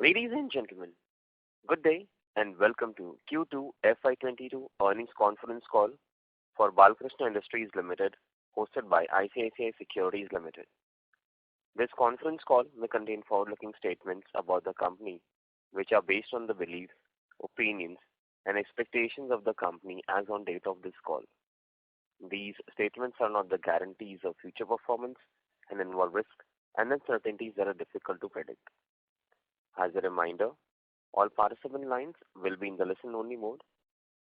Ladies and gentlemen, good day and welcome to Q2 FY22 earnings conference call for Balkrishna Industries Limited, hosted by ICICI Securities Limited. This conference call may contain forward-looking statements about the company, which are based on the beliefs, opinions, and expectations of the company as on date of this call. These statements are not the guarantees of future performance and involve risks and uncertainties that are difficult to predict. As a reminder, all participant lines will be in the listen-only mode,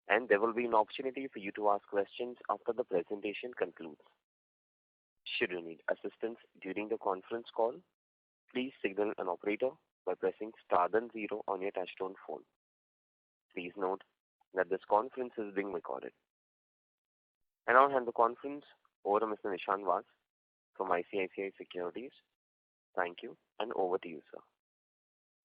and there will be an opportunity for you to ask questions after the presentation concludes. Should you need assistance during the conference call, please signal an operator by pressing star then 0 on your touchtone phone. Please note that this conference is being recorded. I now hand the conference over to Mr. Nishant Vass from ICICI Securities. Thank you, and over to you, sir.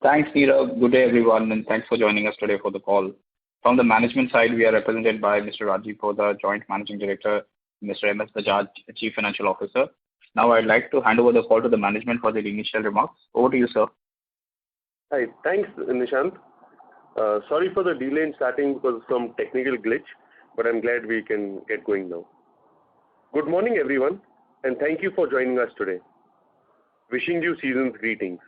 Thanks, Neerav. Good day, everyone, and thanks for joining us today for the call. From the management side, we are represented by Mr. Rajiv Poddar, Joint Managing Director, Mr. M.S. Bajaj, Chief Financial Officer. Now I'd like to hand over the call to the management for their initial remarks. Over to you, sir. Hi. Thanks, Nishant. Sorry for the delay in starting because of some technical glitch, but I'm glad we can get going now. Good morning, everyone, and thank you for joining us today. Wishing you season's greetings.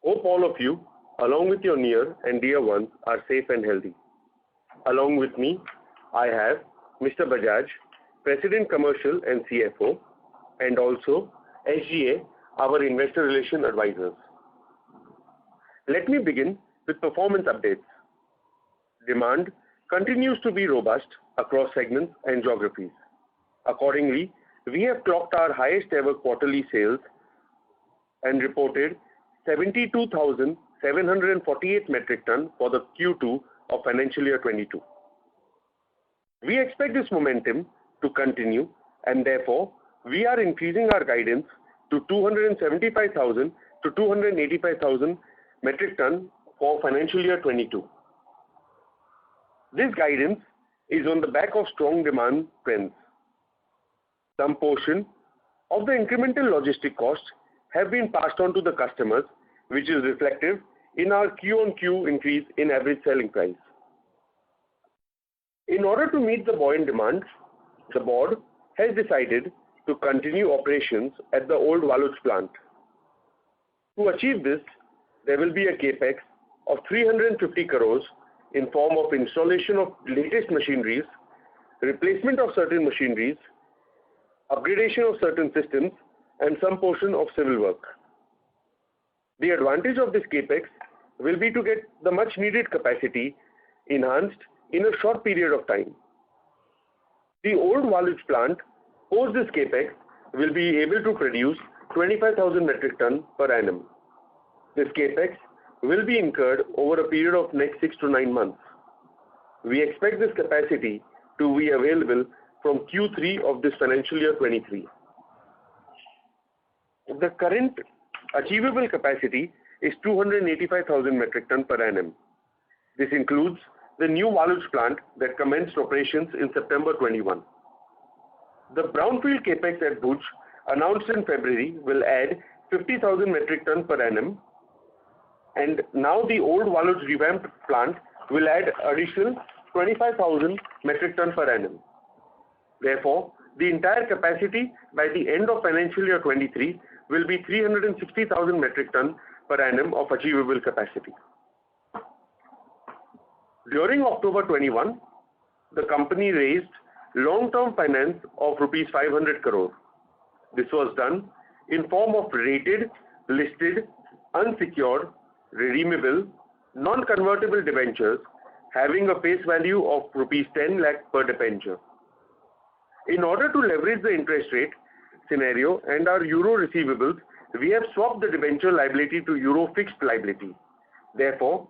Hope all of you, along with your near and dear ones, are safe and healthy. Along with me, I have Mr. Bajaj, President Commercial and CFO, and also SGA, our Investor Relation Advisors. Let me begin with performance updates. Demand continues to be robust across segments and geographies. Accordingly, we have clocked our highest ever quarterly sales and reported 72,748 metric ton for the Q2 of financial year 22. We expect this momentum to continue, and therefore we are increasing our guidance to 275,000 to 285,000 metric ton for financial year 22. This guidance is on the back of strong demand trends. Some portion of the incremental logistic costs have been passed on to the customers, which is reflective in our Q-on-Q increase in average selling price. In order to meet the buoyant demand, the board has decided to continue operations at the old Waluj plant. To achieve this, there will be a capex of 350 crores in form of installation of latest machineries, replacement of certain machineries, upgradation of certain systems, and some portion of civil work. The advantage of this capex will be to get the much needed capacity enhanced in a short period of time. The old Waluj plant, post this capex, will be able to produce 25,000 metric ton per annum. This capex will be incurred over a period of next 6 to 9 months. We expect this capacity to be available from Q3 of this financial year 23. The current achievable capacity is 285,000 metric ton per annum. This includes the new Waluj plant that commenced operations in September 21. The brownfield capex at Bhuj, announced in February, will add 50,000 metric ton per annum, and now the old Waluj revamped plant will add additional 25,000 metric ton per annum. Therefore, the entire capacity by the end of financial year 23 will be 360,000 metric ton per annum of achievable capacity. During October 21, the company raised long-term finance of rupees 500 crore. This was done in form of rated, listed, unsecured, redeemable, non-convertible debentures having a face value of rupees 10 lakh per debenture. In order to leverage the interest rate scenario and our euro receivables, we have swapped the debenture liability to euro fixed liability. Therefore,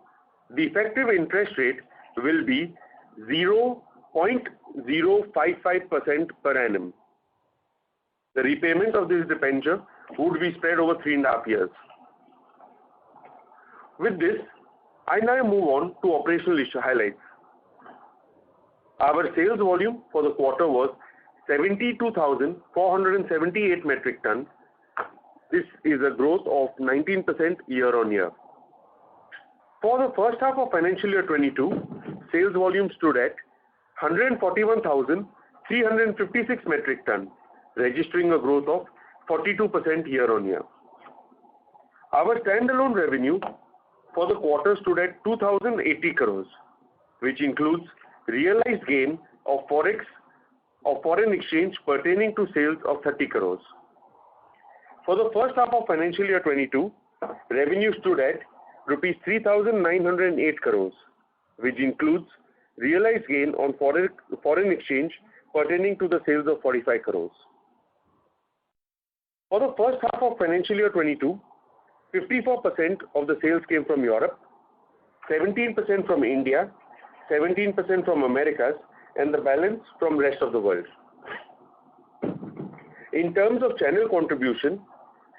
the effective interest rate will be 0.055% per annum. The repayment of this debenture would be spread over 3.5 years. With this, I now move on to operational issue highlights. Our sales volume for the quarter was 72,478 metric ton. This is a growth of 19% year on year. For the first half of financial year 22, sales volume stood at 141,356 metric ton, registering a growth of 42% year-on-year. Our standalone revenue for the quarter stood at 2,080 crores, which includes realized gain of foreign exchange pertaining to sales of 30 crores. For the first half of financial year 22, revenue stood at rupees 3,908 crores, which includes realized gain on foreign exchange pertaining to the sales of 45 crores. For the first half of financial year 22, 54% of the sales came from Europe, 17% from India, 17% from Americas, and the balance from rest of the world. In terms of channel contribution,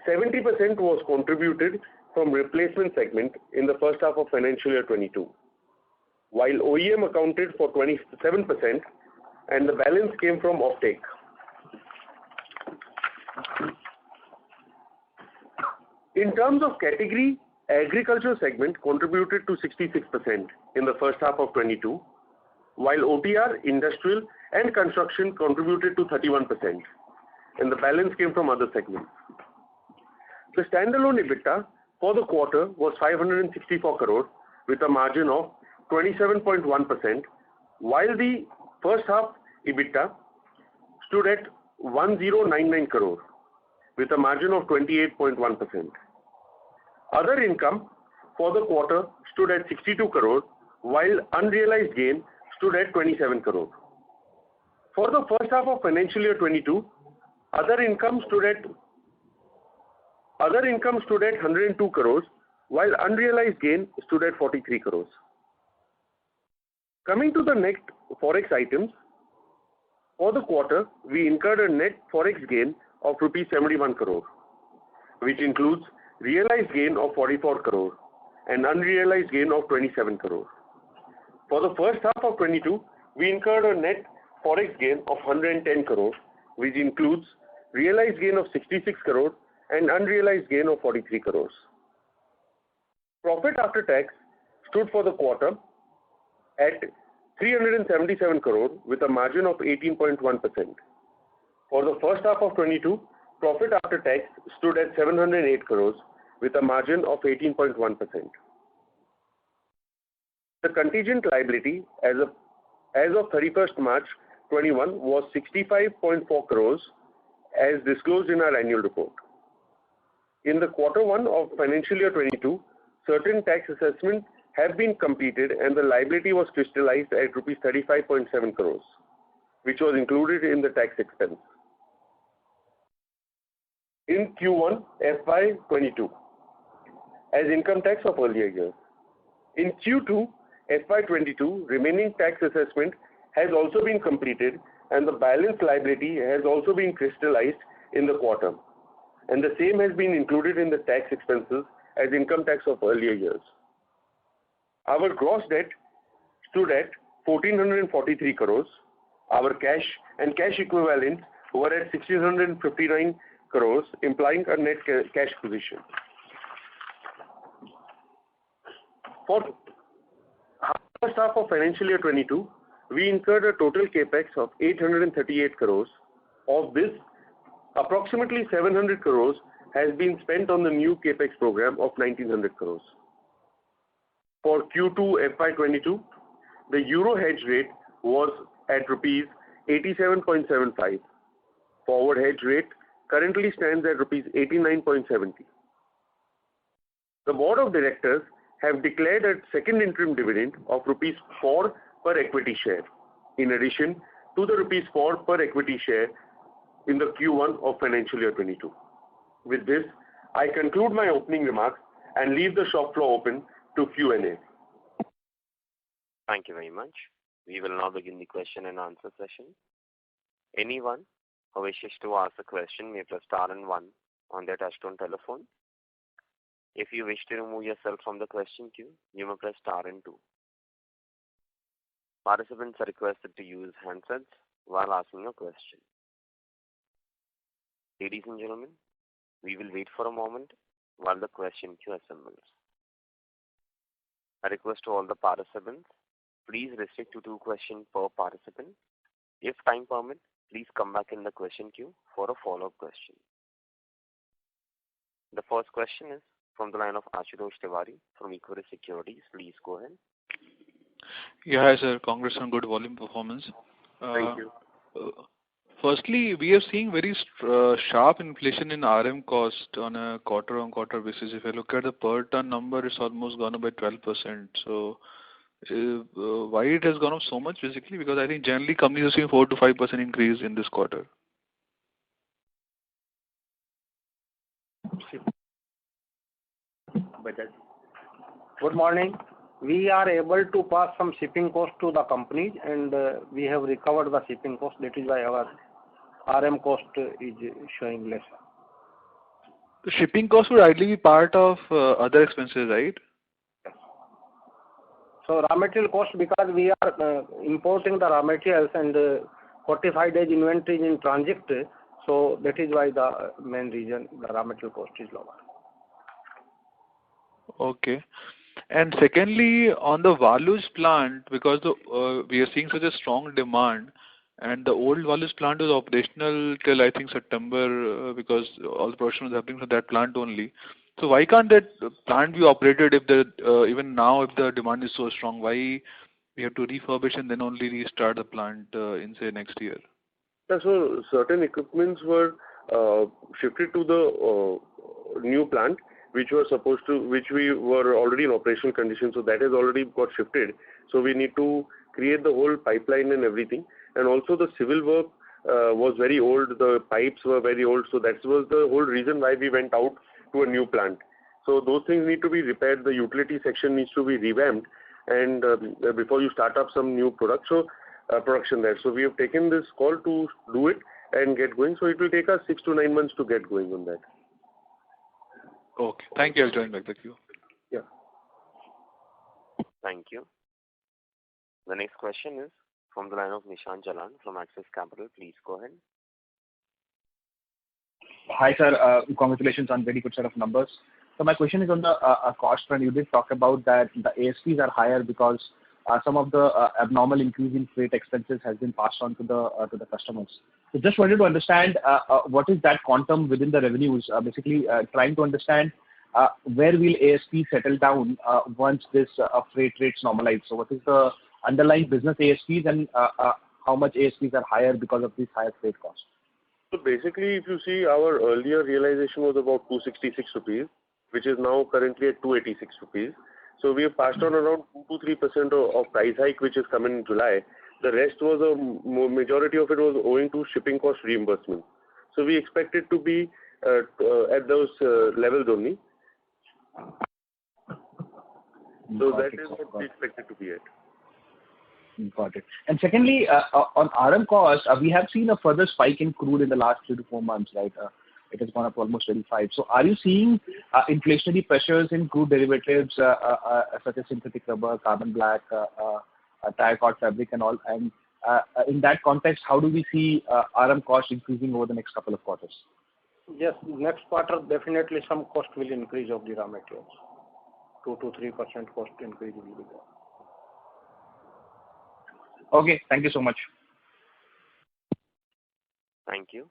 70% was contributed from replacement segment in the first half of financial year 22, while OEM accounted for 27% and the balance came from offtake. In terms of category, agriculture segment contributed to 66% in the first half of 22, while OTR, industrial and construction contributed to 31%, and the balance came from other segments. The standalone EBITDA for the quarter was 564 crore with a margin of 27.1%, while the first half EBITDA stood at 1099 crore with a margin of 28.1%. Other income for the quarter stood at 62 crore, while unrealized gain stood at 27 crore. For the first half of financial year 22, other income stood at 102 crores, while unrealized gain stood at 43 crores. Coming to the next forex items, for the quarter, we incurred a net forex gain of rupees 71 crore, which includes realized gain of 44 crore and unrealized gain of 27 crore. For the first half of 22, we incurred a net forex gain of 110 crore, which includes realized gain of 66 crore and unrealized gain of 43 crores. Profit after tax stood for the quarter at 377 crore with a margin of 18.1%. For the first half of 22, profit after tax stood at 708 crores with a margin of 18.1%. The contingent liability as of 31st March 21 was 65.4 crores as disclosed in our annual report. In the quarter one of financial year 22, certain tax assessments have been completed and the liability was crystallized at rupees 35.7 crores, which was included in the tax expense. In Q1 FY22, as income tax of earlier years. In Q2 FY22, remaining tax assessment has also been completed and the balance liability has also been crystallized in the quarter, and the same has been included in the tax expenses as income tax of earlier years. Our gross debt stood at 1,443 crores. Our cash and cash equivalents were at 1,659 crores, implying a net cash position. For first half of financial year 22, we incurred a total capex of 838 crores. Of this, approximately 700 crores has been spent on the new capex program of 1900 crores. For Q2 FY22, the euro hedge rate was at rupees 87.75. Forward hedge rate currently stands at rupees 89.70. The board of directors have declared a second interim dividend of rupees 4 per equity share, in addition to the rupees 4 per equity share in the Q1 of financial year 22. With this, I conclude my opening remarks and leave the shop floor open to Q&A. Thank you very much. We will now begin the question and answer session. Anyone who wishes to ask a question may press star and 1 on their touchtone telephone. If you wish to remove yourself from the question queue, you may press star and 2. Participants are requested to use handsets while asking a question. Ladies and gentlemen, we will wait for a moment while the question queue assembles. A request to all the participants, please restrict to 2 questions per participant. If time permits, please come back in the question queue for a follow-up question. The first question is from the line of Ashutosh Tiwari from Equirus Securities. Please go ahead. Yeah, hi sir. Congrats on good volume performance. Thank you. Firstly, we are seeing very sharp inflation in RM cost on a quarter-on-quarter basis. If I look at the per ton number, it's almost gone up by 12%. So, why it has gone up so much basically? Because I think generally companies are seeing 4 to 5% increase in this quarter. Good morning. We are able to pass some shipping cost to the companies, and we have recovered the shipping cost. That is why our RM cost is showing less. The shipping cost would ideally be part of other expenses, right? So raw material cost, because we are importing the raw materials and 45 days inventory in transit, so that is why the main reason the raw material cost is lower. Okay. And secondly, on the Waluj plant, because we are seeing such a strong demand, and the old Waluj plant was operational till I think September, because all the production was happening from that plant only. So why can't that plant be operated if the even now if the demand is so strong? Why we have to refurbish and then only restart the plant in say next year? Yeah, so certain equipments were shifted to the new plant, which we were already in operational condition. So that has already got shifted. So we need to create the whole pipeline and everything. And also the civil work was very old. The pipes were very old. So that was the whole reason why we went out to a new plant. So those things need to be repaired. The utility section needs to be revamped, and before you start up some new production there. So we have taken this call to do it and get going. So it will take us 6 to 9 months to get going on that. Okay. Thank you. I'll join back the queue. Yeah. Thank you. The next question is from the line of Nishant Jalan from Axis Capital. Please go ahead. Hi, sir. Congratulations on very good set of numbers. So my question is on the cost front. You did talk about that the ASPs are higher because some of the abnormal increase in freight expenses has been passed on to the customers. So just wanted to understand what is that quantum within the revenues. Basically, trying to understand where will ASP settle down once this freight rates normalize. So what is the underlying business ASPs and how much ASPs are higher because of these higher freight costs? So basically, if you see, our earlier realization was about 266 rupees, which is now currently at 286 rupees. So we have passed on around 2 to 3% of price hike, which has come in July. The rest was majority of it was owing to shipping cost reimbursement. So we expect it to be at those levels only. So that is what we expect it to be at. Got it. And secondly, on RM costs, we have seen a further spike in crude in the last 3 to 4 months, right? It has gone up almost 25. So are you seeing inflationary pressures in crude derivatives such as synthetic rubber, carbon black, tire cord fabric and all? And in that context, how do we see RM costs increasing over the next couple of quarters? Yes, next quarter definitely some cost will increase of the raw materials. 2 to 3% cost increase will be there. Okay, thank you so much. Thank you.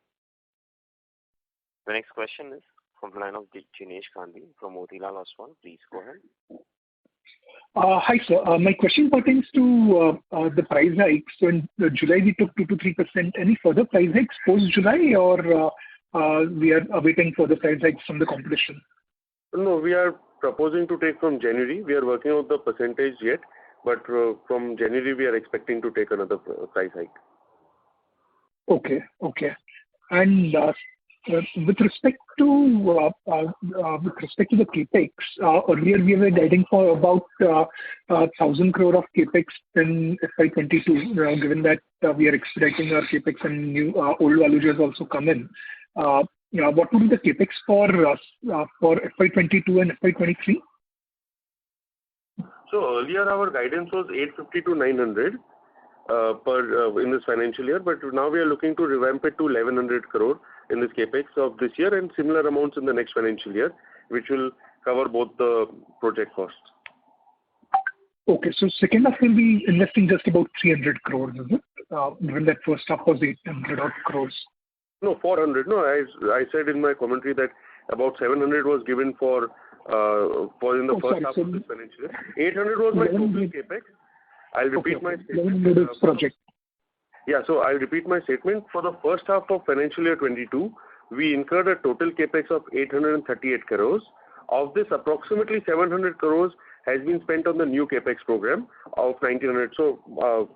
The next question is from the line of Jinesh Gandhi from Motilal Oswal. Please go ahead. Hi, sir. My question pertains to the price hikes. So in July, we took 2 to 3%. Any further price hikes post-July, or we are awaiting further price hikes from the competition? No, we are proposing to take from January. We are working out the percentage yet, but from January, we are expecting to take another price hike. Okay. And with respect to the capex, earlier we were guiding for about 1,000 crore of capex in FY22. Given that we are expecting our capex and new old Waluj has also come in, what would be the capex for FY22 and FY23? So earlier our guidance was 850 to 900 per in this financial year, but now we are looking to revamp it to 1100 crore in this capex of this year and similar amounts in the next financial year, which will cover both the project costs. Okay. So second half will be investing just about 300 crores, is it? When that first half was 800 odd crores. No, 400. No, I said in my commentary that about 700 was given for in the first half of this financial year. 800 was my total capex. I'll repeat my statement. 1100 project. Yeah, so I'll repeat my statement. For the first half of financial year 22, we incurred a total capex of 838 crores. Of this, approximately 700 crores has been spent on the new capex program of 1900. So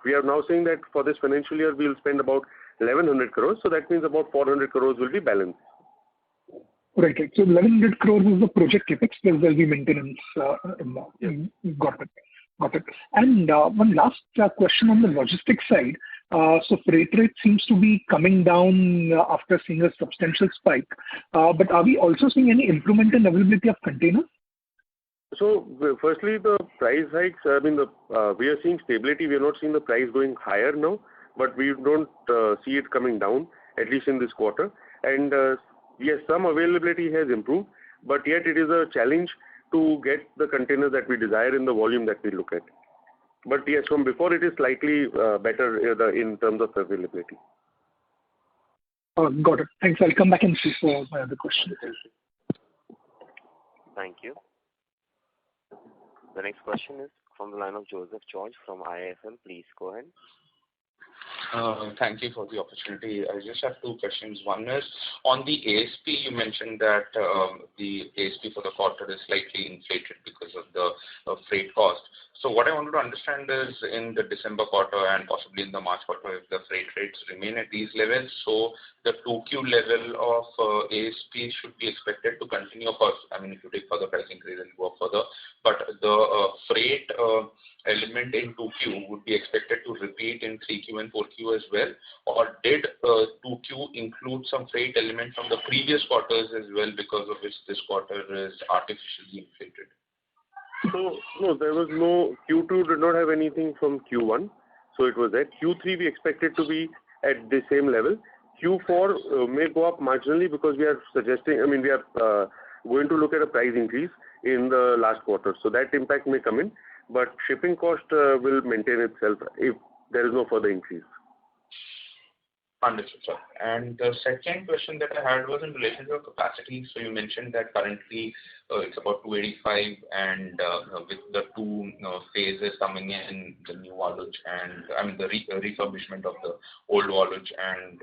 we are now saying that for this financial year, we'll spend about 1100 crores. So that means about 400 crores will be balanced. Right. So 1100 crores is the project capex, plus there'll be maintenance. Yes. Got it. And one last question on the logistics side. So freight rate seems to be coming down after seeing a substantial spike. But are we also seeing any improvement in availability of containers? So firstly, the price hikes, we are seeing stability. We are not seeing the price going higher now, but we don't see it coming down, at least in this quarter. And yes, some availability has improved, but yet it is a challenge to get the containers that we desire in the volume that we look at. But yes, from before it is slightly better in terms of availability. Got it. Thanks. I'll come back and see for my other questions. Thank you. The next question is from the line of Joseph George from IIFL. Please go ahead. Thank you for the opportunity. I just have two questions. One is on the ASP, you mentioned that the ASP for the quarter is slightly inflated because of the freight cost. So what I wanted to understand is in the December quarter and possibly in the March quarter, if the freight rates remain at these levels, so the 2Q level of ASP should be expected to continue. Of course, I mean, if you take further price increase and go further, but the freight element in 2Q would be expected to repeat in 3Q and 4Q as well? Or did 2Q include some freight element from the previous quarters as well, because of which this quarter is artificially inflated? So, no, there was no, Q2 did not have anything from Q1. So it was that. Q3 we expect it to be at the same level. Q4 may go up marginally because we are going to look at a price increase in the last quarter. So that impact may come in. But shipping cost will maintain itself if there is no further increase. Understood, sir. And the second question that I had was in relation to your capacity. So you mentioned that currently it's about 285, and with the two phases coming in, the new Waluj and the refurbishment of the old Waluj and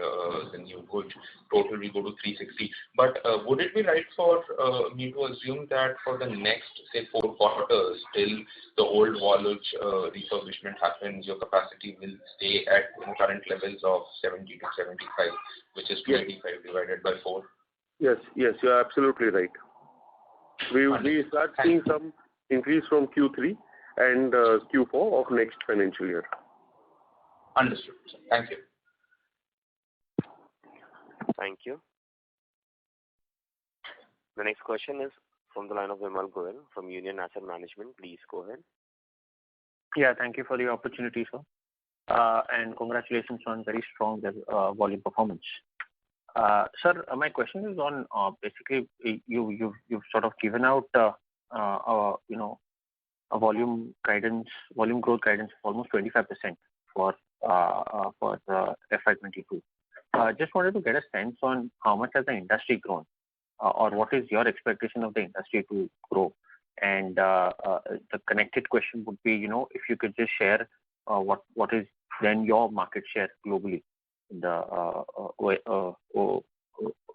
the new Bhuj, total will go to 360. But would it be right for me to assume that for the next, say, 4 quarters, till the old Waluj refurbishment happens, your capacity will stay at current levels of 70 to 75, which is 285 divided by 4? Yes, you are absolutely right. We start seeing some increase from Q3 and Q4 of next financial year. Understood. Thank you. Thank you. The next question is from the line of Vimal Goyal from Union Asset Management. Please go ahead. Yeah, thank you for the opportunity, sir. And congratulations on very strong volume performance. Sir, my question is on basically you've sort of given out a volume growth guidance of almost 25% for the FY22. Just wanted to get a sense on how much has the industry grown, or what is your expectation of the industry to grow. And the connected question would be, if you could just share what is then your market share globally in the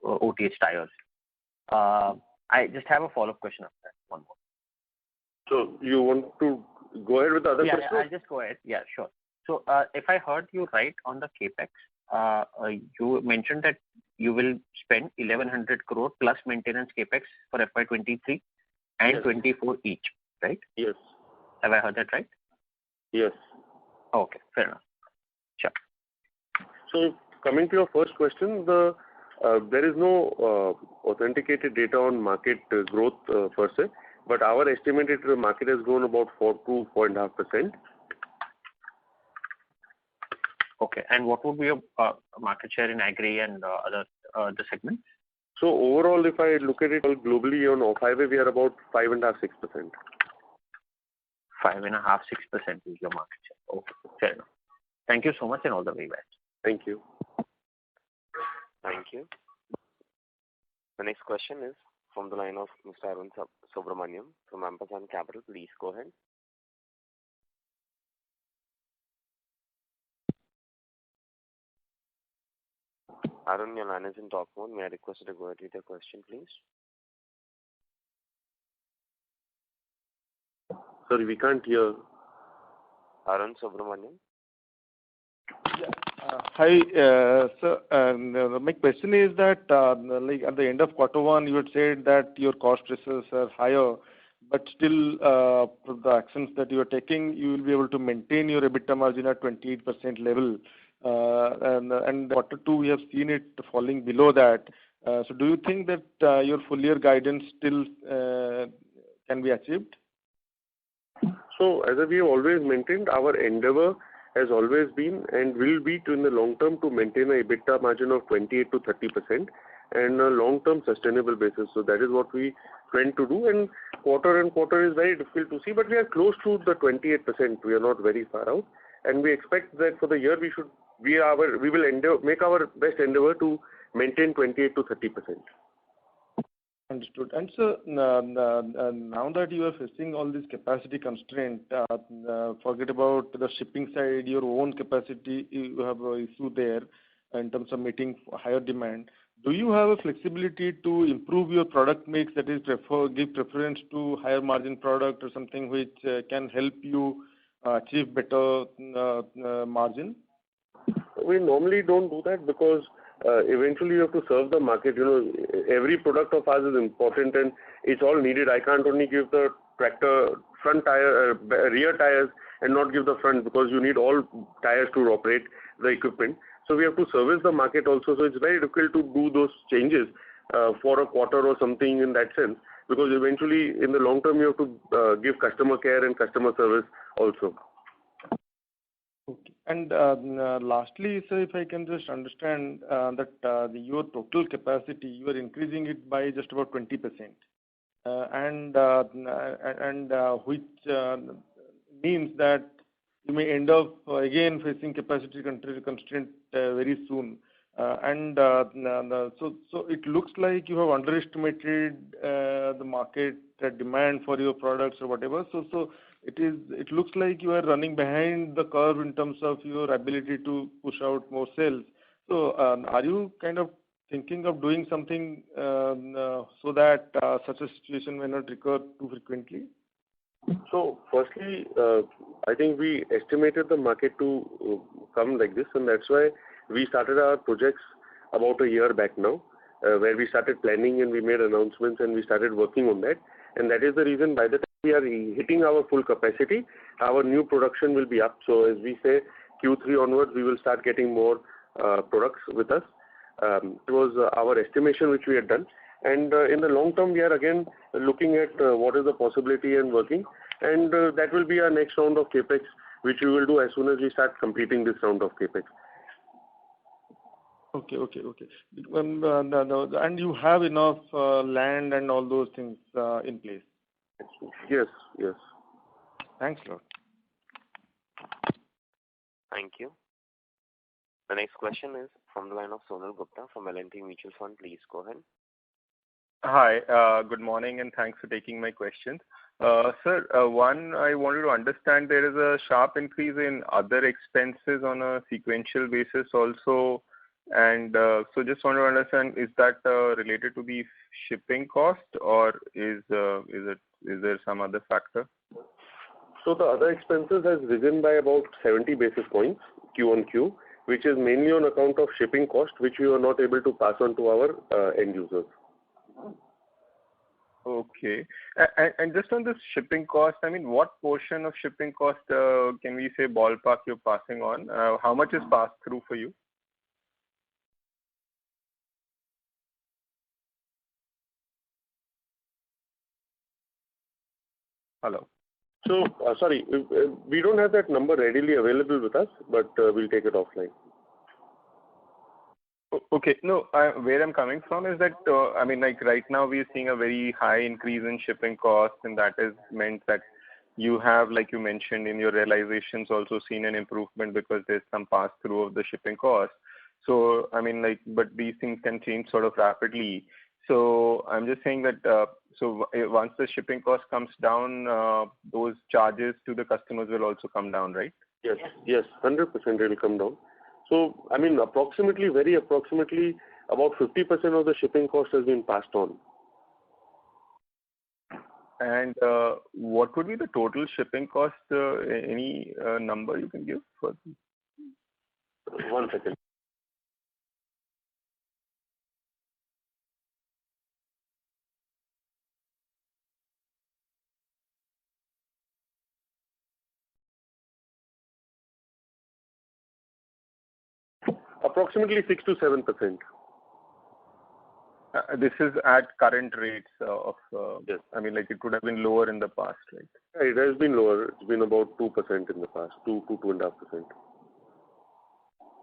OTH tires. I just have a follow-up question after that, one more. So you want to go ahead with the other question? Yeah, I'll just go ahead. Yeah, sure. So if I heard you right on the capex, you mentioned that you will spend 1100 crore plus maintenance capex for FY23 and 24 each, right? Yes. Have I heard that right? Yes. Okay, fair enough. Sure. So coming to your first question, there is no authenticated data on market growth per se, but our estimated market has grown about 4 to 4.5%. Okay, and what would be your market share in agri and other segments? So overall, if I look at it globally on off-highway, we are about 5.5%, 6%. 5.5%, 6% is your market share. Okay, fair enough. Thank you so much and all the very best. Thank you. Thank you. The next question is from the line of Mr. Arun Subramaniam from Ampersand Capital. Please go ahead. Arun, your line is in talk mode. May I request you to go ahead with your question, please? Sorry, we can't hear. Arun Subramaniam. Hi, sir. My question is that, like at the end of quarter one, you had said that your cost ratios are higher, but still, the actions that you are taking, you will be able to maintain your EBITDA margin at 28% level. And quarter two, we have seen it falling below that. So do you think that your full year guidance still can be achieved? So as we have always maintained, our endeavor has always been and will be to in the long term to maintain a EBITDA margin of 28 to 30% and a long term sustainable basis. So that is what we tend to do, and quarter is very difficult to see, but we are close to the 28%. We are not very far out, and we expect that for the year we will make our best endeavor to maintain 28 to 30%. Understood. And so now that you are facing all this capacity constraint, forget about the shipping side, your own capacity, you have an issue there in terms of meeting higher demand. Do you have a flexibility to improve your product mix, that is give preference to higher margin product or something which can help you achieve better margin? We normally don't do that because eventually you have to serve the market. You know, every product of ours is important and it's all needed. I can't only give the tractor front tire, rear tires and not give the front, because you need all tires to operate the equipment. So we have to service the market also. So it's very difficult to do those changes for a quarter or something in that sense, because eventually in the long term you have to give customer care and customer service also. Okay. And lastly, sir, if I can just understand that your total capacity, you are increasing it by just about 20%, which means that you may end up again facing capacity constraint very soon. So it looks like you have underestimated the market demand for your products or whatever. So it looks like you are running behind the curve in terms of your ability to push out more sales. So are you kind of thinking of doing something so that such a situation may not recur too frequently? So firstly, I think we estimated the market to come like this, and that's why we started our projects about a year back now, where we started planning and we made announcements and we started working on that. And that is the reason by the time we are hitting our full capacity, our new production will be up. So as we say, Q3 onwards, we will start getting more products with us. It was our estimation which we had done. And in the long term, we are again looking at what is the possibility and working. And that will be our next round of capex, which we will do as soon as we start completing this round of capex. Okay. And you have enough land and all those things in place? Yes. Thanks a lot. Thank you. The next question is from the line of Sonal Gupta from L&T Mutual Fund. Please go ahead. Hi, good morning and thanks for taking my questions. Sir, one, I wanted to understand there is a sharp increase in other expenses on a sequential basis also. And so just want to understand, is that related to the shipping cost or is there some other factor? So the other expenses has risen by about 70 basis points Q on Q, which is mainly on account of shipping cost, which we were not able to pass on to our end users. Okay. And just on this shipping cost, I mean, what portion of shipping cost can we say ballpark you're passing on? How much is passed through for you? Hello. So, sorry, we don't have that number readily available with us, but we'll take it offline. Okay. No, where I'm coming from is that, I mean, like right now we're seeing a very high increase in shipping costs, and that is meant that you have, like you mentioned, in your realizations also seen an improvement because there's some pass-through of the shipping cost. So, I mean, like, but these things can change sort of rapidly. So I'm just saying that, once the shipping cost comes down, those charges to the customers will also come down, right? Yes, 100% it will come down. So, I mean, very approximately, about 50% of the shipping cost has been passed on. And what would be the total shipping cost? Any number you can give for? 1 second. Approximately 6 to 7%. This is at current rates of. Yes. I mean, like it could have been lower in the past, right? Yeah, it has been lower. It's been about 2% in the past, 2 to 2.5%.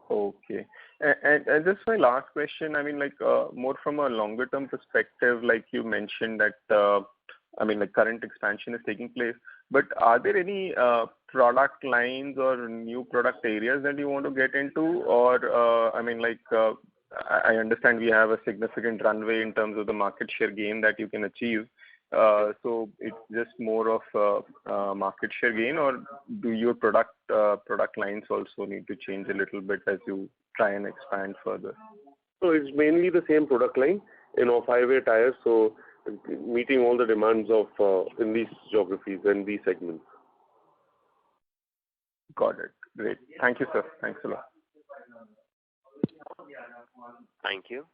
Okay. And just my last question, I mean, like more from a longer term perspective, like you mentioned that, I mean, like current expansion is taking place, but are there any product lines or new product areas that you want to get into? Or, I mean, like, I understand we have a significant runway in terms of the market share gain that you can achieve. So it's just more of market share gain, or do your product lines also need to change a little bit as you try and expand further? So it's mainly the same product line in off-highway tires, so meeting all the demands of in these geographies and these segments. Got it. Great. Thank you, sir. Thanks a lot. Thank you.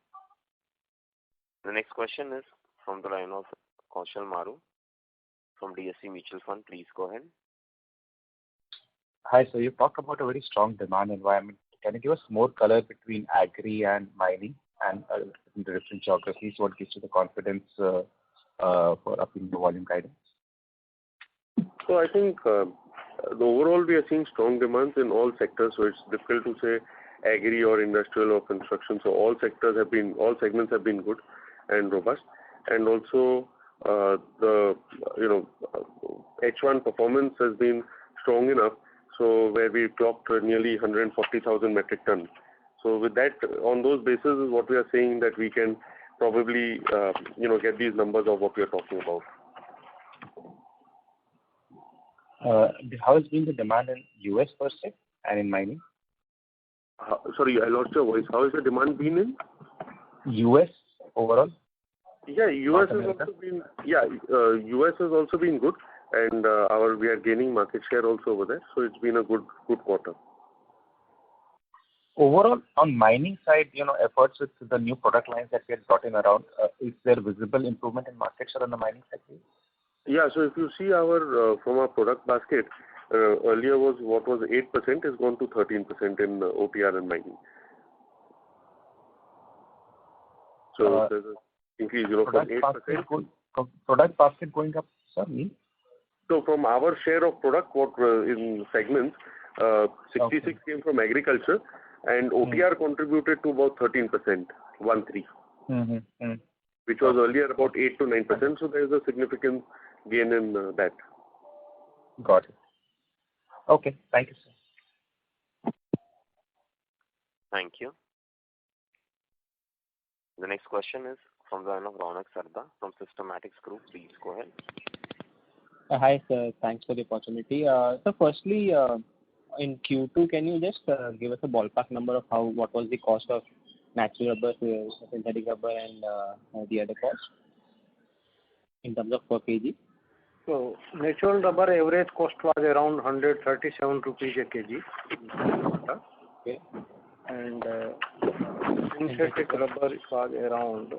The next question is from the line of Kaushal Maru from DSC Mutual Fund. Please go ahead. Hi, so you talked about a very strong demand environment. Can you give us more color between agri and mining and in the different geographies? What gives you the confidence for upping the volume guidance? So I think the overall we are seeing strong demands in all sectors. So it's difficult to say agri or industrial or construction. So all segments have been good and robust, and also the H1 performance has been strong enough. So where we clocked nearly 140,000 metric tons. So with that, on those bases is what we are saying that we can probably get these numbers of what we are talking about. How has been the demand in US per se and in mining? Sorry, I lost your voice. How has the demand been in? US overall? Yeah, US has also been good, and we are gaining market share also over there. So it's been a good quarter. Overall, on mining side, efforts with the new product lines that we have brought in around, is there visible improvement in market share on the mining sector? Yeah, so if you see from our product basket, earlier was 8% has gone to 13% in OTR and mining. So there's an increase, from 8%. Product basket going up, sir? So from our share of product, in segments, 66 came from agriculture, and OTR contributed to about 13%, 13, which was earlier about 8 to 9%. So there is a significant gain in that. Got it. Okay, thank you, sir. Thank you. The next question is from the line of Ronak Sarda from Systematics Group. Please go ahead. Hi, sir. Thanks for the opportunity. So firstly, in Q2, can you just give us a ballpark number of what was the cost of natural rubber, synthetic rubber, and the other cost in terms of per kg? So natural rubber average cost was around 137 rupees a kg. Okay. And synthetic rubber was around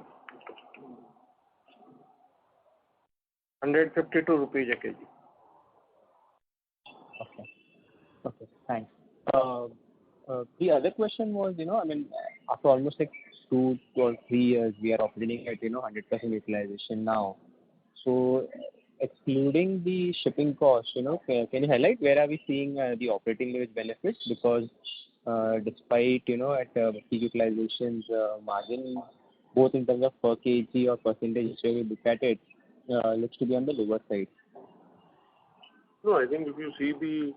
152 rupees a kg. Okay, thanks. The other question was, after almost like 2 or 3 years, we are operating at 100% utilization now. So excluding the shipping cost, can you highlight where are we seeing the operating leverage benefits? Because despite at peak utilizations, margin both in terms of per kg or percentage, where we look at it, looks to be on the lower side. No, I think if you see the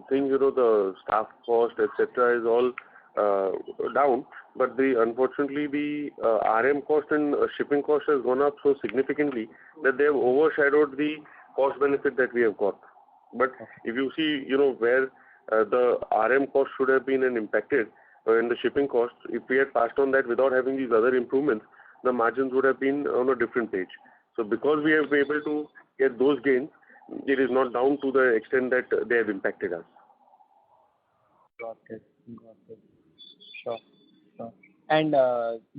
thing, the staff cost, etc., is all down, but unfortunately the RM cost and shipping cost has gone up so significantly that they have overshadowed the cost benefit that we have got. But if you see, where the RM cost should have been impacted and the shipping cost, if we had passed on that without having these other improvements, the margins would have been on a different page. So because we have been able to get those gains, it is not down to the extent that they have impacted us. Got it. Sure. And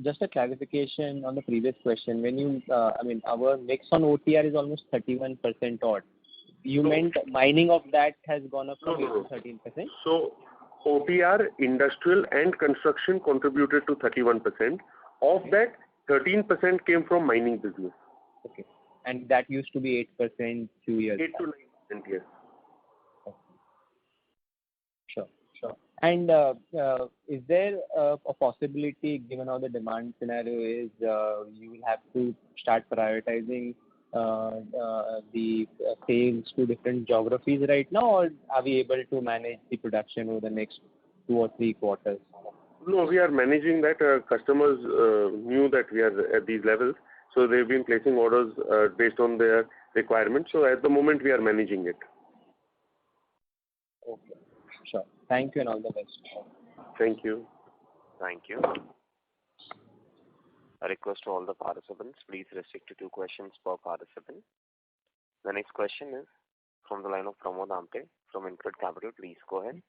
just a clarification on the previous question. When you, our mix on OTR is almost 31% odd. You meant mining of that has gone up from 8 to 13%? So OTR, industrial and construction contributed to 31%. Of that, 13% came from mining business. Okay. And that used to be 8% 2 years 8 to 9%, yes. Okay. Sure. And is there a possibility, given how the demand scenario is, you will have to start prioritizing the sales to different geographies right now, or are we able to manage the production over the next 2 or 3 quarters? No, we are managing that. Customers knew that we are at these levels, so they've been placing orders based on their requirements. So at the moment, we are managing it. Okay, sure. Thank you and all the best. Thank you. Thank you. A request to all the participants, please restrict to 2 questions per participant. The next question is from the line of Pramod Amte from InCred Capital. Please go ahead.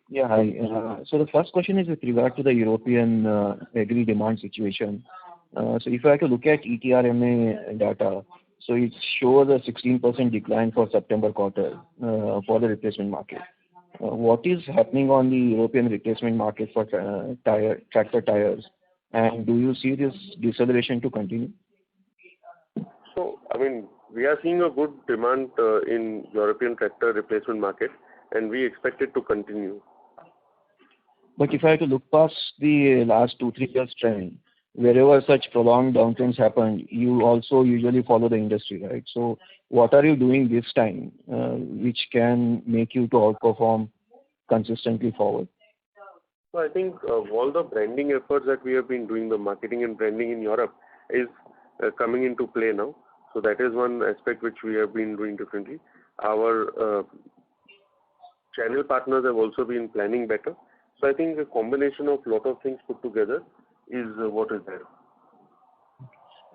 Yeah, hi. So the first question is with regard to the European agri demand situation. So if I have to look at ETRMA data, so it shows a 16% decline for September quarter for the replacement market. What is happening on the European replacement market for tractor tires? And do you see this deceleration to continue? So, we are seeing a good demand in European tractor replacement market, and we expect it to continue. But if I have to look past the last 2-3 years trend, wherever such prolonged downturns happen, you also usually follow the industry, right? So what are you doing this time which can make you to outperform consistently forward? So I think all the branding efforts that we have been doing, the marketing and branding in Europe is coming into play now. So that is one aspect which we have been doing differently. Our channel partners have also been planning better. So I think a combination of lot of things put together is what is there.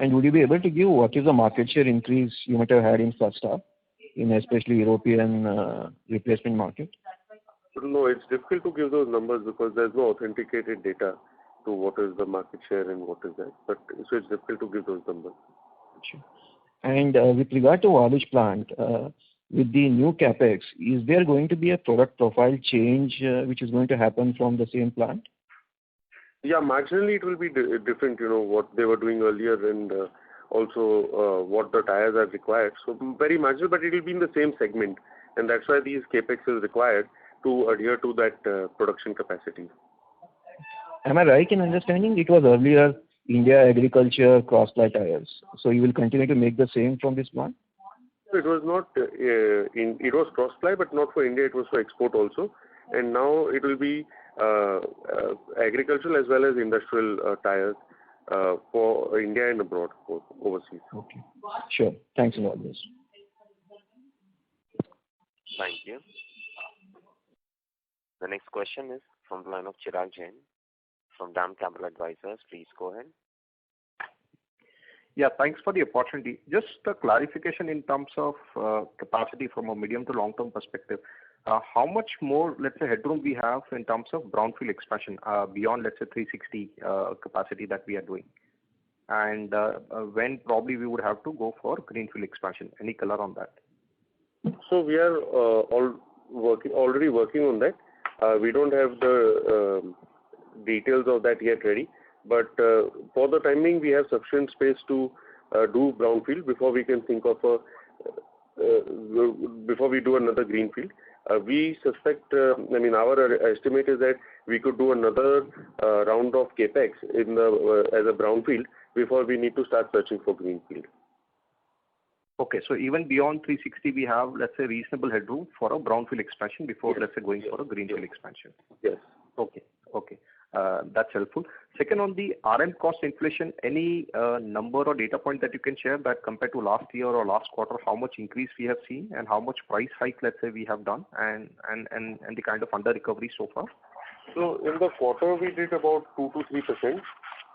And would you be able to give what is the market share increase you might have had in first half, in especially European replacement market? No, it's difficult to give those numbers because there's no authenticated data to what is the market share and what is that. But so it's difficult to give those numbers. Sure. And with regard to Waluj plant, with the new capex, is there going to be a product profile change which is going to happen from the same plant? Yeah, marginally it will be different, what they were doing earlier and also what the tires are required. So very marginal, but it will be in the same segment. And that's why these capex is required to adhere to that production capacity. Am I right in understanding it was earlier India agriculture cross-ply tires? So you will continue to make the same from this plant? It was not, it was cross-ply, but not for India, it was for export also. And now it will be agricultural as well as industrial tires for India and abroad, overseas. Okay. Sure. Thanks a lot. Thank you. The next question is from the line of Chirag Jain from DAM Capital Advisors. Please go ahead. Yeah, thanks for the opportunity. Just a clarification in terms of capacity from a medium to long-term perspective. How much more, let's say, headroom we have in terms of brownfield expansion beyond, let's say, 360 capacity that we are doing? And when probably we would have to go for greenfield expansion? Any color on that? So we are already working on that. We don't have the details of that yet ready. But for the timing, we have sufficient space to do brownfield before we can think of before we do another greenfield. We suspect, our estimate is that we could do another round of capex as a brownfield before we need to start searching for greenfield. Okay. So even beyond 360, we have, let's say, reasonable headroom for a brownfield expansion before, let's say, going for a greenfield expansion. Yes. Okay. Okay. That's helpful. Second, on the RM cost inflation, any number or data point that you can share that compared to last year or last quarter, how much increase we have seen and how much price hike, let's say, we have done and the kind of under recovery so far? So in the quarter, we did about 2 to 3%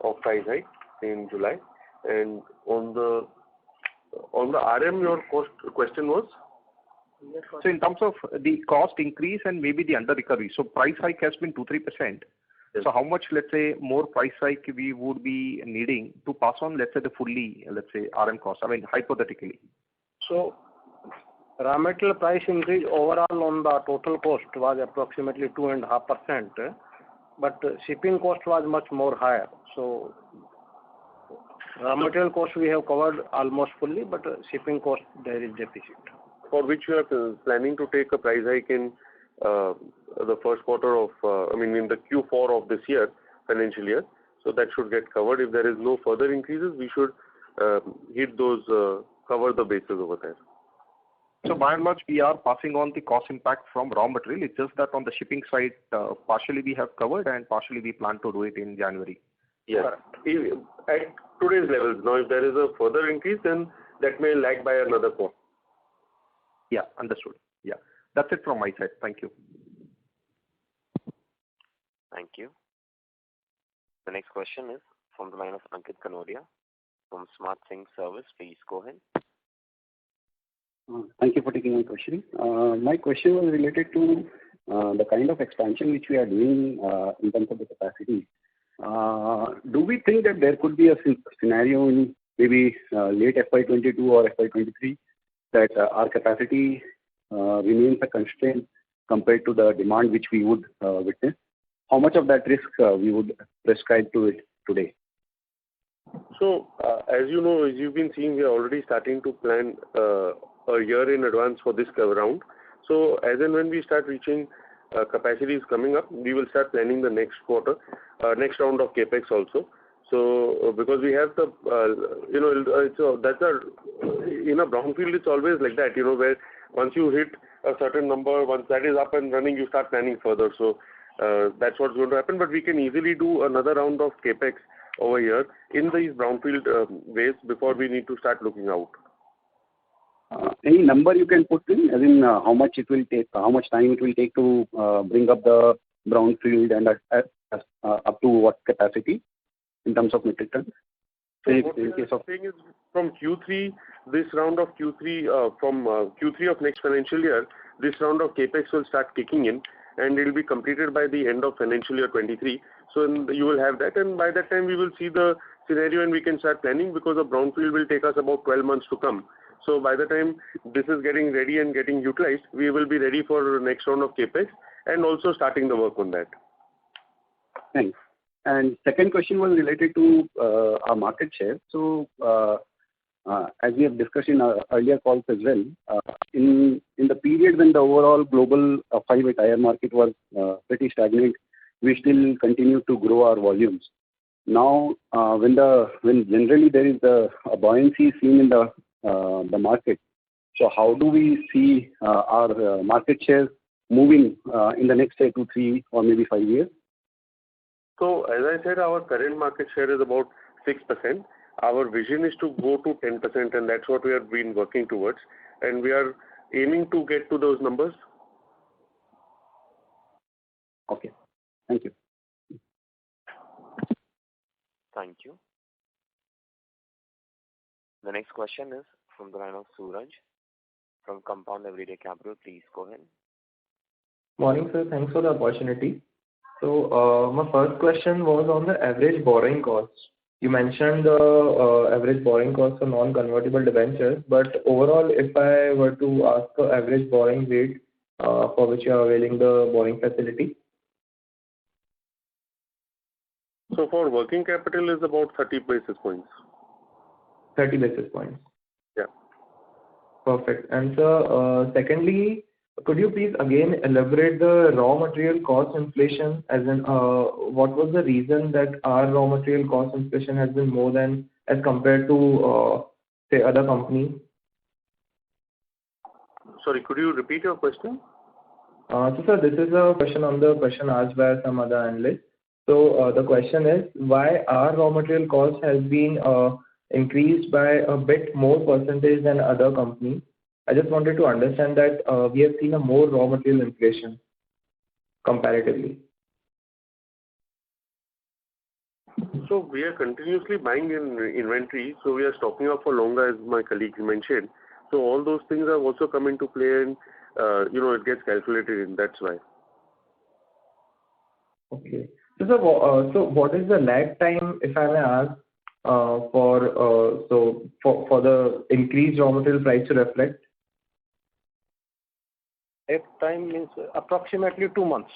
of price hike in July. And on the RM, your question was? So in terms of the cost increase and maybe the under recovery, so price hike has been 2-3%. Yes. So how much, let's say, more price hike we would be needing to pass on, let's say, the fully, let's say, RM cost? I mean, hypothetically. So raw material price increase overall on the total cost was approximately 2.5%, but shipping cost was much more higher. So raw material cost we have covered almost fully, but shipping cost there is deficit. For which we are planning to take a price hike in the first quarter of, in the Q4 of this year, financial year. So that should get covered. If there is no further increases, we should hit those, cover the bases over there. So by and large, we are passing on the cost impact from raw material. It's just that on the shipping side, partially we have covered and partially we plan to do it in January. Yes. At today's levels. Now, if there is a further increase, then that may lag by another quarter. Yeah, understood. Yeah. That's it from my side. Thank you. Thank you. The next question is from the line of Ankit Kanodia from Smart Sync Service. Please go ahead. Thank you for taking my question. My question was related to the kind of expansion which we are doing in terms of the capacity. Do we think that there could be a scenario in maybe late FY22 or FY23 that our capacity remains a constraint compared to the demand which we would witness? How much of that risk we would prescribe to it today? So, as you know, as you've been seeing, we are already starting to plan a year in advance for this round. So, as and when we start reaching capacities coming up, we will start planning the next quarter, next round of capex also. So, because we have the, that's in a brownfield, it's always like that, where once you hit a certain number, once that is up and running, you start planning further. So, that's what's going to happen. But we can easily do another round of capex over here in these brownfield ways before we need to start looking out. Any number you can put in, as in how much it will take, how much time it will take to bring up the brownfield and up to what capacity in terms of metric tons? So what we are saying is from Q3, this round of Q3, from Q3 of next financial year, this round of capex will start kicking in and it will be completed by the end of financial year 23. So you will have that, and by that time we will see the scenario and we can start planning, because a brownfield will take us about 12 months to come. So by the time this is getting ready and getting utilized, we will be ready for the next round of capex and also starting the work on that. Thanks. And second question was related to our market share. So as we have discussed in our earlier calls as well, in the period when the overall global five-way tire market was pretty stagnant, we still continue to grow our volumes. Now, when generally there is a buoyancy seen in the market, so how do we see our market share moving in the next, say, 2, 3, or maybe 5 years? So, as I said, our current market share is about 6%. Our vision is to go to 10%, and that's what we have been working towards. And we are aiming to get to those numbers. Okay. Thank you. Thank you. The next question is from the line of Suraj from Compound Everyday Capital. Please go ahead. Morning, sir. Thanks for the opportunity. So, my first question was on the average borrowing costs. You mentioned the average borrowing costs for non-convertible debentures, but overall, if I were to ask the average borrowing rate for which you are availing the borrowing facility? So, for working capital is about 30 basis points. 30 basis points. Yeah. Perfect. And sir, secondly, could you please again elaborate the raw material cost inflation, as in what was the reason that our raw material cost inflation has been more than as compared to say other companies? Sorry, could you repeat your question? So sir, this is a question on the question asked by some other analyst. So the question is, why our raw material cost has been increased by a bit more percentage than other companies? I just wanted to understand that we have seen a more raw material inflation comparatively. So we are continuously buying in inventory, so we are stocking up for longer, as my colleague mentioned. So all those things have also come into play, and it gets calculated in. That's why. Okay. So sir, so what is the lag time, if I may ask, for the increased raw material price to reflect? Lag time means approximately 2 months.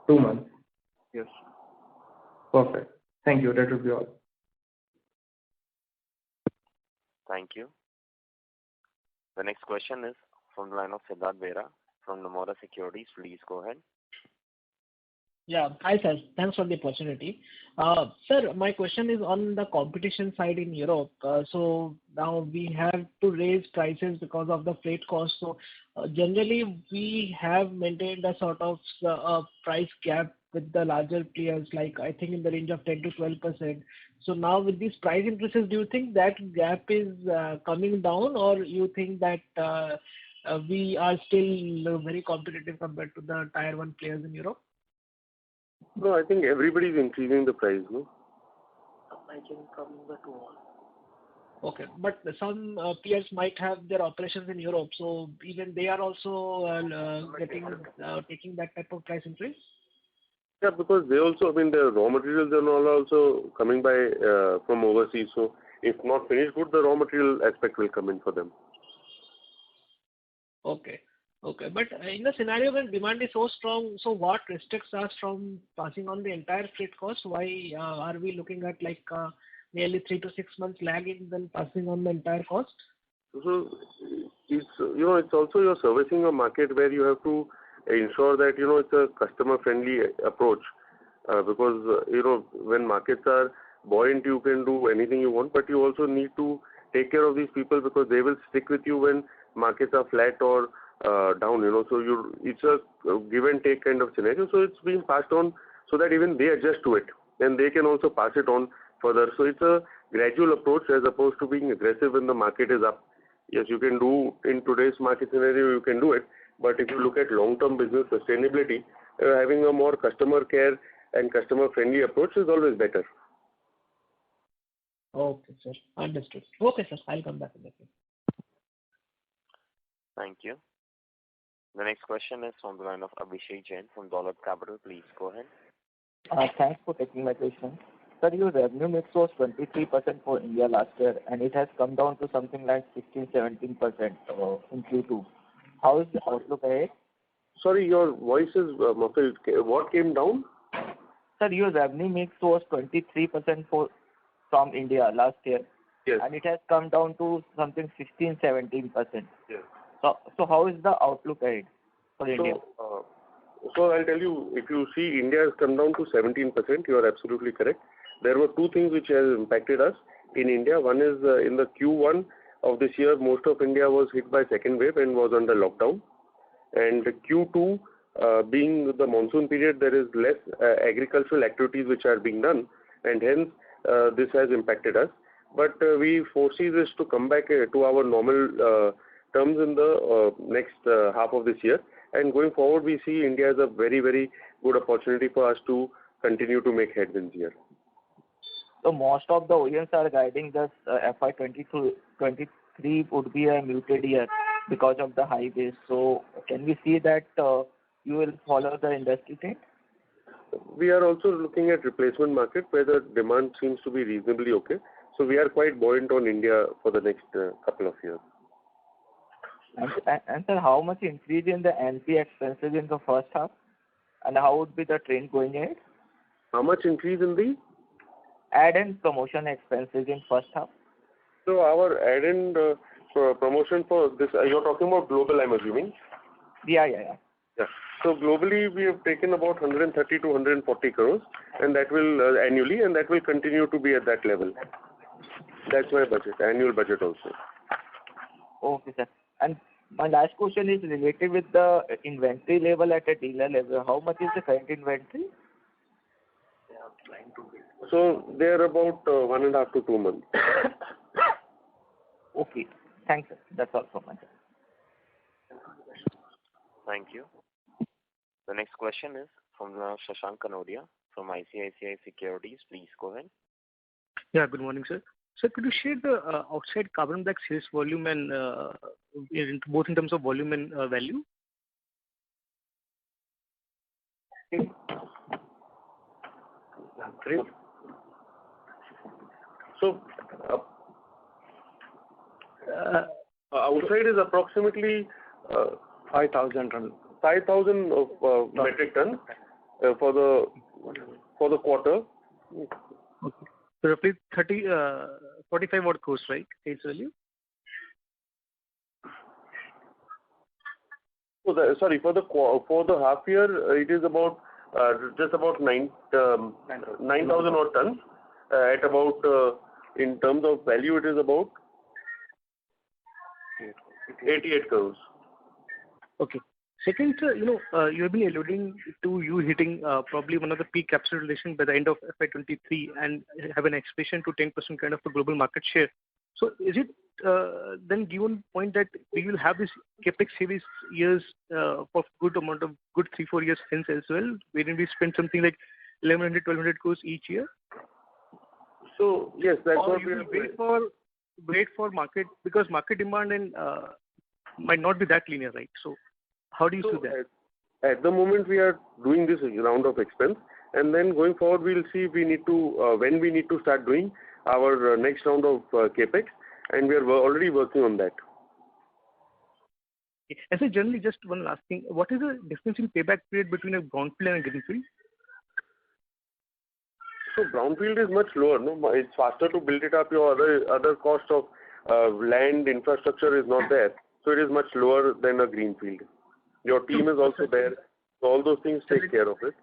2 months. Yes. Perfect. Thank you. That would be all. Thank you. The next question is from the line of Siddharth Bera from Nomura Securities. Please go ahead. Yeah. Hi, sir. Thanks for the opportunity. Sir, my question is on the competition side in Europe. So now we have to raise prices because of the freight cost. So generally, we have maintained a sort of price gap with the larger players, like I think in the range of 10 to 12%. So now with these price increases, do you think that gap is coming down, or you think that we are still very competitive compared to the tier 1 players in Europe? No, I think everybody is increasing the price, no? Okay, but some peers might have their operations in Europe, so even they are also taking that type of price increase? Yeah, because they also, the raw materials and all are also coming by from overseas. So if not finished good, the raw material aspect will come in for them. Okay. But in the scenario when demand is so strong, so what restricts us from passing on the entire freight cost? Why are we looking at nearly 3 to 6 months lag in then passing on the entire cost? So it's also you're servicing a market where you have to ensure that it's a customer friendly approach, because when markets are buoyant, you can do anything you want, but you also need to take care of these people because they will stick with you when markets are flat or down. So it's a give and take kind of scenario. So it's being passed on so that even they adjust to it and they can also pass it on further. So it's a gradual approach as opposed to being aggressive when the market is up. Yes, you can do in today's market scenario, you can do it. But if you look at long-term business sustainability, having a more customer care and customer-friendly approach is always better. Okay, sir. Understood. Okay, sir. I'll come back in that case. Thank you. The next question is from the line of Abhishek Jain from Dolat Capital. Please go ahead. Thanks for taking my question. Sir, your revenue mix was 23% for India last year, and it has come down to something like 16-17% in Q2. How is the outlook ahead? Sorry, your voice is muffled. What came down? Sir, your revenue mix was 23% from India last year. Yes. And it has come down to something 16-17%. Yes. So how is the outlook ahead for India? So I'll tell you, if you see India has come down to 17%, you are absolutely correct. There were two things which has impacted us in India. One is in the Q1 of this year, most of India was hit by second wave and was under lockdown. And Q2, being the monsoon period, there is less agricultural activities which are being done, and hence this has impacted us. But we foresee this to come back to our normal terms in the next half of this year. And going forward, we see India as a very, very good opportunity for us to continue to make headwinds here. So most of the OEMs are guiding this FY23 would be a muted year because of the high base. So can we see that you will follow the industry trend? We are also looking at replacement market where the demand seems to be reasonably okay. So we are quite buoyant on India for the next couple of years. And sir, how much increase in the NP expenses in the first half? And how would be the trend going ahead? How much increase in the? Ad and promotion expenses in first half. So our ad and promotion for this, you're talking about global, I'm assuming? Yeah. So globally, we have taken about 130 to 140 crores, and that will annually, and that will continue to be at that level. That's my budget, annual budget also. Okay, sir. And My last question is related with the inventory level at a dealer level. How much is the current inventory? So they are about 1.5 to 2 months. Okay. Thanks, sir. That's all from my side. Thank you. The next question is from Shashank Kanodia from ICICI Securities. Please go ahead. Yeah, good morning, sir. Sir, could you share the outside carbon black sales volume and both in terms of volume and value? Great. So outside is approximately 5,000 tons. 5,000 of metric tons for the quarter. Okay. So roughly 45 odd crores, right? Sales value? For the half year, it is about just about 9,000 odd tons. At about in terms of value, it is about 88 crores. Okay. Second, sir, you have been alluding to you hitting probably one of the peak capitalization by the end of FY23 and have an aspiration to 10% kind of a global market share. So is it then given point that we will have this capex series years for good 3-4 years hence as well, wherein we spend something like 1,100-1,200 crores each year? So yes, that's or what you will wait for market, because market demand and might not be that linear, right? So how do you see that? At the moment, we are doing this round of expense, and then going forward, we'll see if we need to when we need to start doing our next round of capex, and we are already working on that. And so generally, just one last thing, what is the difference in payback period between a brownfield and a greenfield? So brownfield is much lower. No, it's faster to build it up. Your other cost of land infrastructure is not there, so it is much lower than a greenfield. Your team is also there, so all those things take care of it.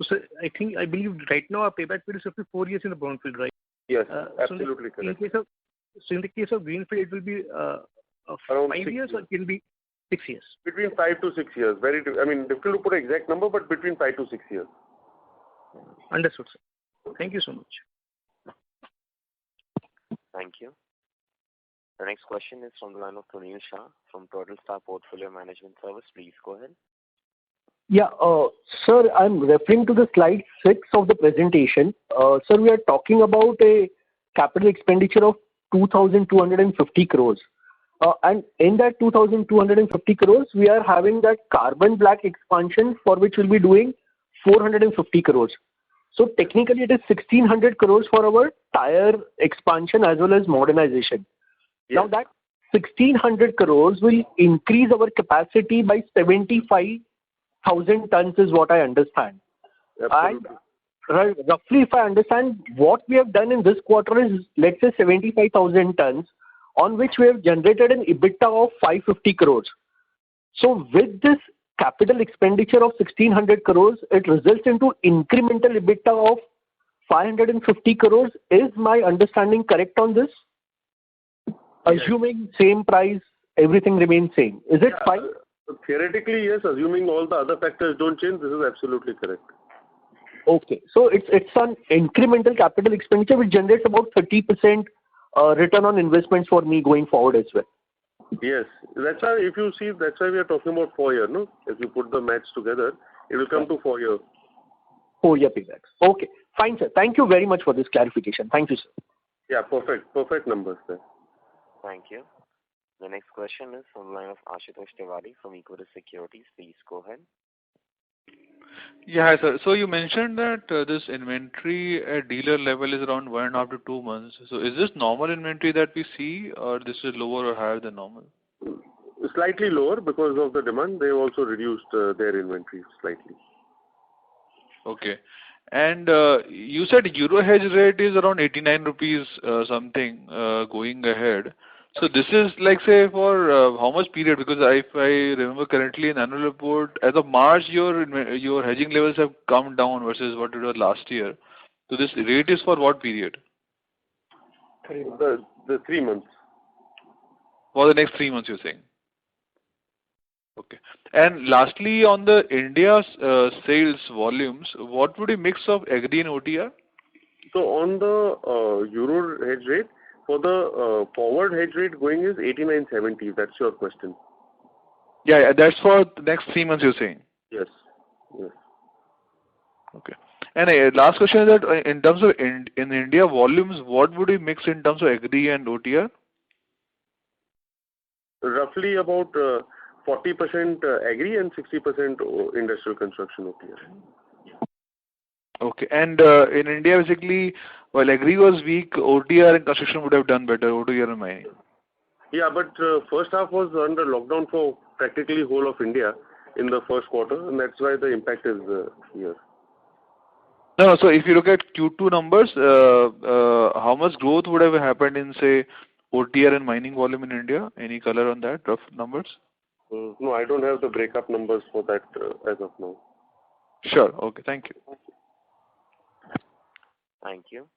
So I believe right now our payback period is roughly 4 years in the brownfield, right? Yes, absolutely correct. In the case of greenfield, it will be around 5 years, or it can be 6 years? Between 5 to 6 years. Difficult to put an exact number, but between 5 to 6 years. Understood, sir. Thank you so much. Thank you. The next question is from the line of Sunil Shah from Total Star Portfolio Management Service. Please go ahead. Yeah, sir, I'm referring to the slide 6 of the presentation. Sir, we are talking about a capital expenditure of 2,250 crores. And in that 2,250 crores, we are having that carbon black expansion for which we'll be doing 450 crores. So technically, it is 1,600 crores for our tire expansion as well as modernization. Yes. Now that 1,600 crores will increase our capacity by 75,000 tons is what I understand. Absolutely. And roughly, if I understand, what we have done in this quarter is, let's say, 75,000 tons, on which we have generated an EBITDA of 550 crores. So with this capital expenditure of 1,600 crores, it results into incremental EBITDA of 550 crores. Is my understanding correct on this? Yes. Assuming same price, everything remains same. Is it fine? Theoretically, yes. Assuming all the other factors don't change, this is absolutely correct. Okay. So it's an incremental capital expenditure which generates about 30% return on investments for me going forward as well. Yes. That's why, if you see, that's why we are talking about 4 years, no? If you put the maths together, it will come to 4 years. 4-year paybacks. Okay. Fine, sir. Thank you very much for this clarification. Thank you, sir. Yeah, perfect. Perfect numbers there. Thank you. The next question is from the line of Ashutosh Tiwari from Equirus Securities. Please go ahead. Yeah, hi, sir. So you mentioned that this inventory at dealer level is around 1.5 to 2 months. So is this normal inventory that we see, or this is lower or higher than normal? Slightly lower because of the demand. They also reduced their inventory slightly. Okay. And you said euro hedge rate is around 89 rupees something going ahead. So this is like, say, for how much period? Because if I remember correctly in annual report, as of March, your hedging levels have come down versus what it was last year. So this rate is for what period? 3 months. The 3 months. For the next 3 months, you're saying? Okay. And lastly, on the India's sales volumes, what would be mix of agri and OTR? So on the euro hedge rate, for the forward hedge rate going is 89.70. That's your question. Yeah, that's for the next 3 months, you're saying? Yes. Yes. Okay. And last question is that in terms of in India volumes, what would we mix in terms of agri and OTR? Roughly about 40% agri and 60% industrial construction OTR. Okay. And in India, basically, while agri was weak, OTR and construction would have done better, OTR and mining. Yeah, but first half was under lockdown for practically whole of India in the first quarter, and that's why the impact is here. No, so if you look at Q2 numbers, how much growth would have happened in, say, OTR and mining volume in India? Any color on that, rough numbers? No, I don't have the breakup numbers for that as of now. Sure. Okay. Thank you. Thank you.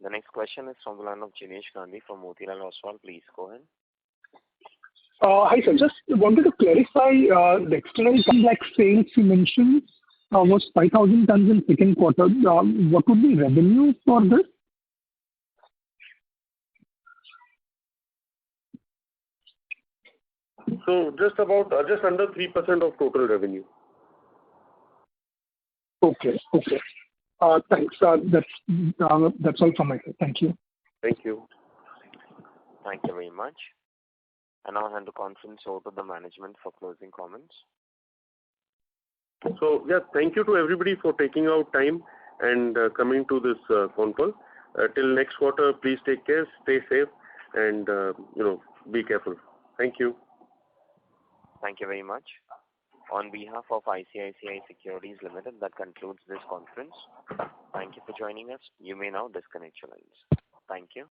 The next question is from the line of Jinesh Gandhi from Motilal Oswal. Please go ahead. Hi, sir. Just wanted to clarify the external like sales you mentioned was 5,000 tons in second quarter. What would be revenue for this? So just under 3% of total revenue. Okay. Okay. Thanks. That's all from my side. Thank you. Thank you. Thank you very much. And now I'll hand the conference over to the management for closing comments. So, yeah, thank you to everybody for taking out time and coming to this phone call. Till next quarter, please take care, stay safe, and, be careful. Thank you. Thank you very much. On behalf of ICICI Securities Limited, that concludes this conference. Thank you for joining us. You may now disconnect your lines. Thank you.